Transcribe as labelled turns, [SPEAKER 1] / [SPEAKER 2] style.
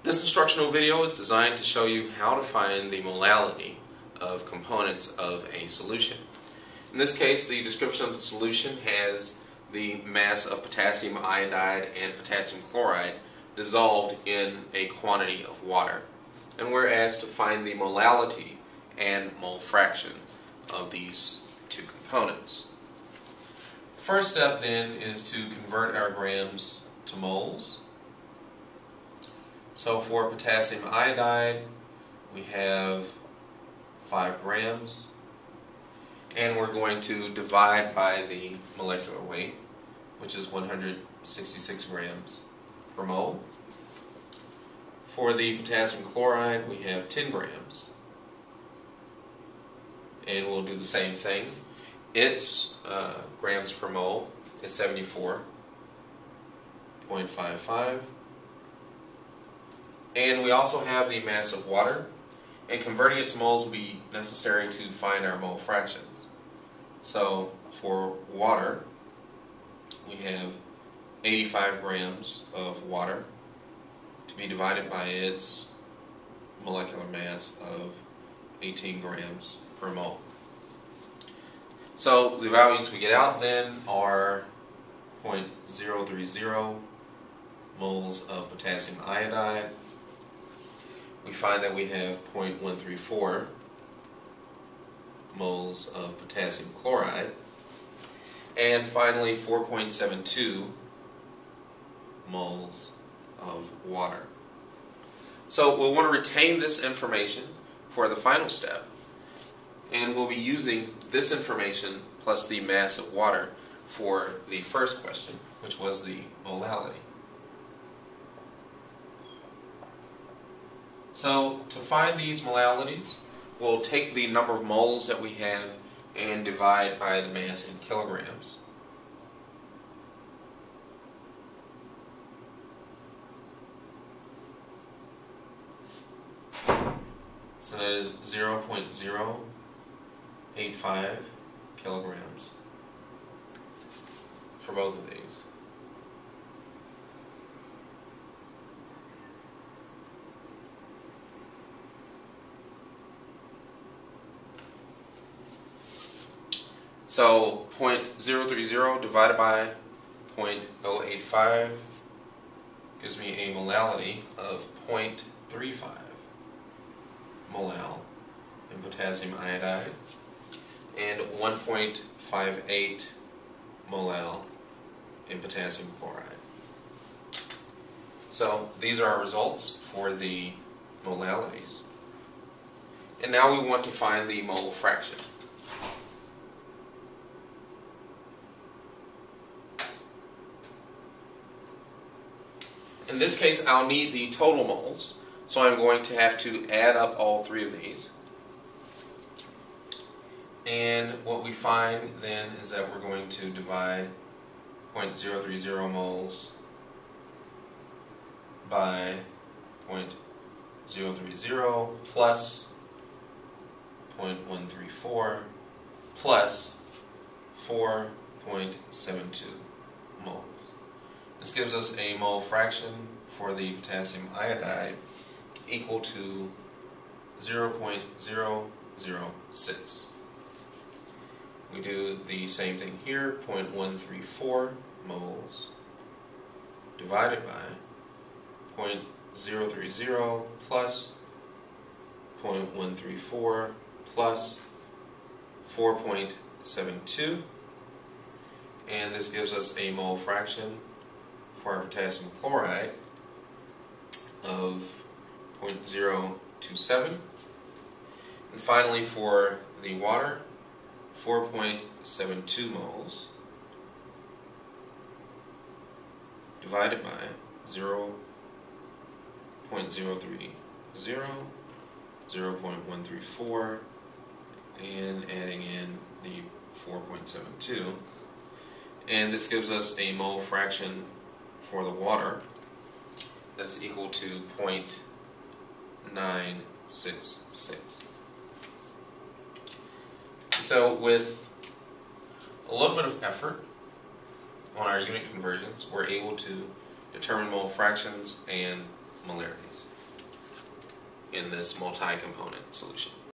[SPEAKER 1] This instructional video is designed to show you how to find the molality of components of a solution. In this case, the description of the solution has the mass of potassium iodide and potassium chloride dissolved in a quantity of water. And we're asked to find the molality and mole fraction of these two components. First step then is to convert our grams to moles. So for potassium iodide, we have 5 grams, and we're going to divide by the molecular weight, which is 166 grams per mole. For the potassium chloride, we have 10 grams, and we'll do the same thing. Its grams per mole is 74.55. And we also have the mass of water, and converting it to moles will be necessary to find our mole fractions. So for water, we have 85 grams of water to be divided by its molecular mass of 18 grams per mole. So the values we get out then are 0.030 moles of potassium iodide. We find that we have 0.134 moles of potassium chloride, and finally 4.72 moles of water. So we'll want to retain this information for the final step, and we'll be using this information plus the mass of water for the first question, which was the molality. So to find these molalities, we'll take the number of moles that we have and divide by the mass in kilograms. So that is 0.085 kilograms for both of these. So 0.030 divided by 0.085 gives me a molality of 0.35 molal in potassium iodide and 1.58 molal in potassium chloride. So these are our results for the molalities. And now we want to find the mole fraction. In this case, I'll need the total moles, so I'm going to have to add up all 3 of these. And what we find then is that we're going to divide 0.030 moles by 0.030 plus 0.134 plus 4.72 moles. This gives us a mole fraction for the potassium iodide equal to 0.006. We do the same thing here, 0.134 moles divided by 0.030 plus 0.134 plus 4.72, and this gives us a mole fraction for our potassium chloride of 0.027, and finally for the water, 4.72 moles divided by 0.030, 0.134, and adding in the 4.72, and this gives us a mole fraction for the water that's equal to 0.966. So with a little bit of effort on our unit conversions, we're able to determine mole fractions and molarities. in this multi-component solution.